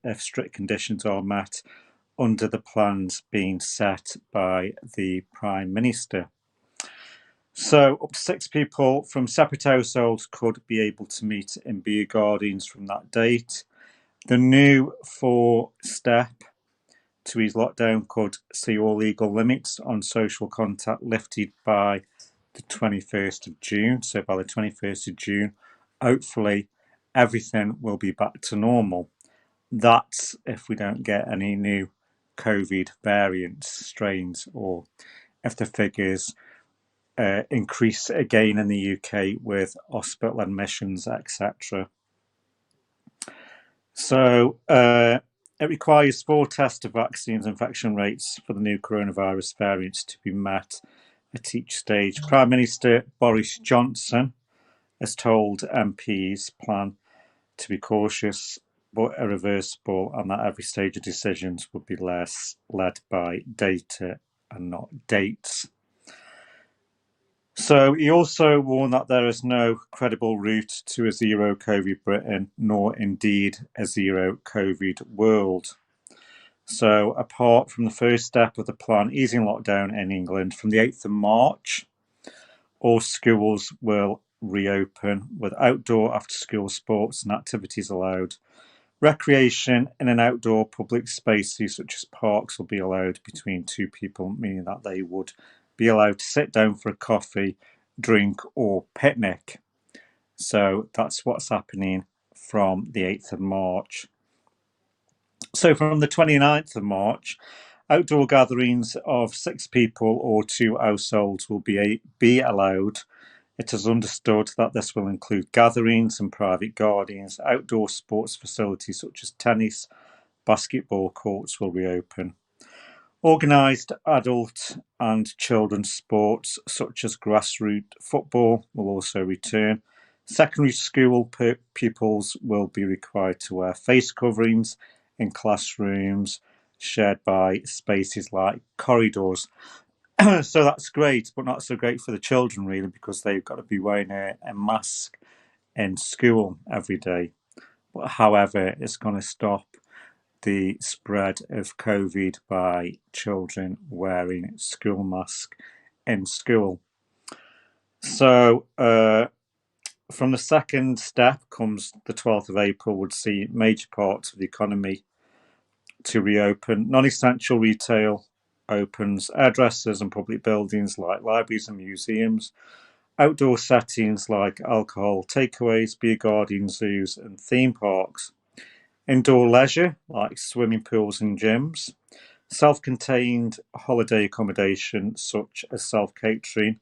if strict conditions are met under the plans being set by the Prime Minister. So up to 6 people from separate households could be able to meet in beer gardens from that date. The new 4-step to ease lockdown could see all legal limits on social contact lifted by the 21st of June. So by the 21st of June, hopefully everything will be back to normal. That's if we don't get any new COVID variants, strains, or if the figures increase again in the UK with hospital admissions, etc. So it requires 4 tests of vaccines infection rates for the new coronavirus variants to be met at each stage. Prime Minister Boris Johnson has told MPs plan to be cautious but irreversible, and that every stage of decisions would be led by data and not dates. So he also warned that there is no credible route to a zero COVID Britain, nor indeed a zero COVID world. So apart from the first step of the plan, easing lockdown in England, from the 8th of March, all schools will reopen with outdoor after-school sports and activities allowed. Recreation in an outdoor public spaces such as parks will be allowed between 2 people, meaning that they would be allowed to sit down for a coffee, drink, or picnic. So that's what's happening from the 8th of March. So from the 29th of March, outdoor gatherings of 6 people or 2 households will be allowed. It is understood that this will include gatherings in private gardens. Outdoor sports facilities such as tennis, basketball courts will reopen. Organised adult and children's sports such as grassroots football will also return. Secondary school pupils will be required to wear face coverings in classrooms shared by spaces like corridors. So that's great, but not so great for the children really, because they've got to be wearing a mask in school every day. But however, it's going to stop the spread of COVID by children wearing school masks in school. So from the second step comes the 12th of April, would see major parts of the economy to reopen. Non-essential retail opens, hairdressers and public buildings like libraries and museums, outdoor settings like alcohol takeaways, beer gardens, zoos and theme parks, indoor leisure like swimming pools and gyms, self-contained holiday accommodation such as self-catering,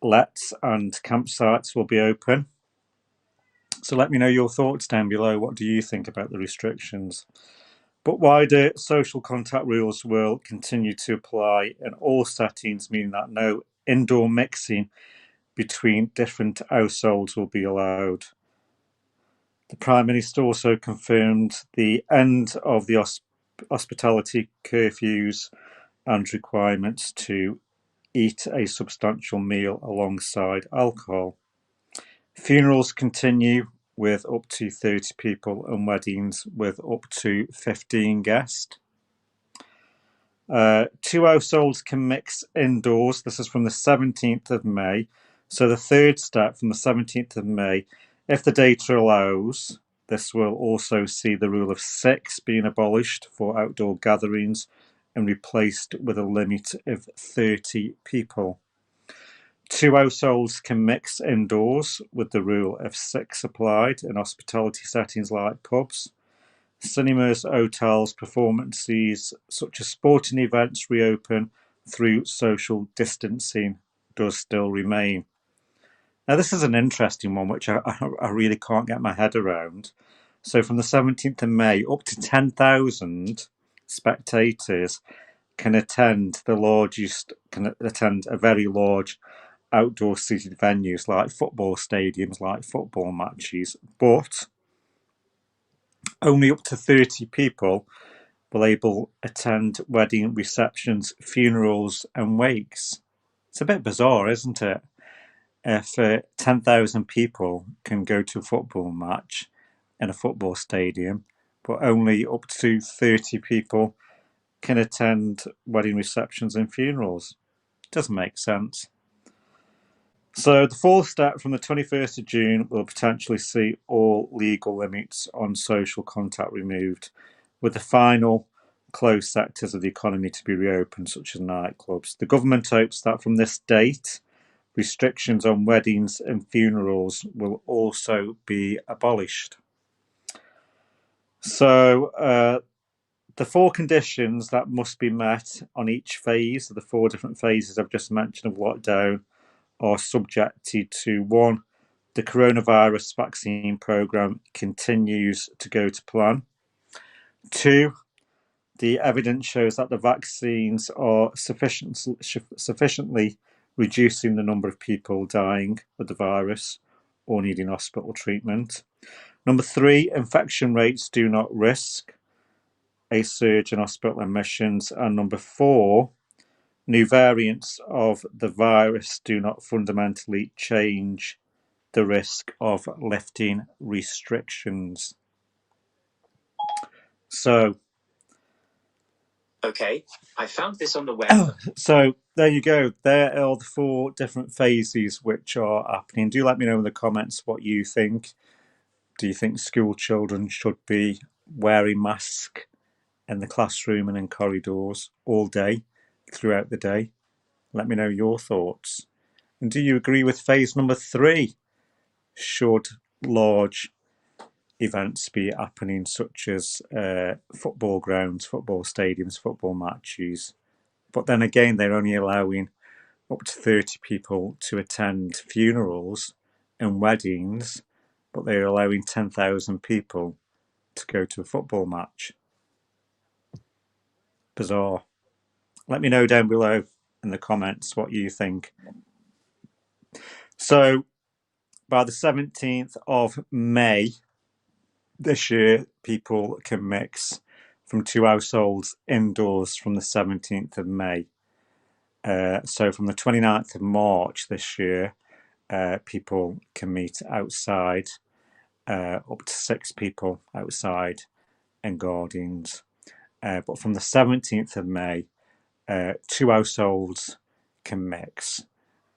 lets and campsites will be open. So let me know your thoughts down below. What do you think about the restrictions? But wider social contact rules will continue to apply in all settings, meaning that no indoor mixing between different households will be allowed. The Prime Minister also confirmed the end of the hospitality curfews and requirements to eat a substantial meal alongside alcohol. Funerals continue with up to 30 people and weddings with up to 15 guests. 2 households can mix indoors. This is from the 17th of May. So the third step from the 17th of May, if the data allows, this will also see the rule of 6 being abolished for outdoor gatherings and replaced with a limit of 30 people. 2 households can mix indoors with the rule of 6 applied in hospitality settings like pubs. Cinemas, hotels, performances such as sporting events reopen through social distancing does still remain. Now this is an interesting one which I really can't get my head around. So from the 17th of May, up to 10,000 spectators can attend a very large outdoor seated venues like football stadiums, like football matches, but only up to 30 people will able attend wedding receptions, funerals and wakes. It's a bit bizarre, isn't it? If 10,000 people can go to a football match in a football stadium, but only up to 30 people can attend wedding receptions and funerals. Doesn't make sense. So the fourth step from the 21st of June will potentially see all legal limits on social contact removed, with the final closed sectors of the economy to be reopened, such as nightclubs. The government hopes that from this date, restrictions on weddings and funerals will also be abolished. So the four conditions that must be met on each phase of the four different phases I've just mentioned of lockdown are subjected to: one, the coronavirus vaccine programme continues to go to plan; two, the evidence shows that the vaccines are sufficiently reducing the number of people dying with the virus or needing hospital treatment; number three, infection rates do not risk a surge in hospital admissions; and number four, new variants of the virus do not fundamentally change the risk of lifting restrictions. So, okay, I found this on the web. So there you go. There are the four different phases which are happening. Do let me know in the comments what you think. Do you think school children should be wearing masks in the classroom and in corridors all day, throughout the day? Let me know your thoughts. And do you agree with phase number 3? Should large events be happening, such as football grounds, football stadiums, football matches? But then again, they're only allowing up to 30 people to attend funerals and weddings, but they're allowing 10,000 people to go to a football match. Bizarre. Let me know down below in the comments what you think. So by the 17th of May this year, people can mix from 2 households indoors from the 17th of May. So from the 29th of March this year, people can meet outside, up to 6 people outside in gardens. But from the 17th of May, 2 households can mix.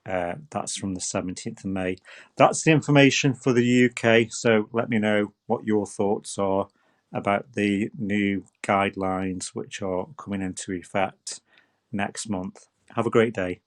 That's from the 17th of May. That's the information for the UK. So let me know what your thoughts are about the new guidelines which are coming into effect next month. Have a great day.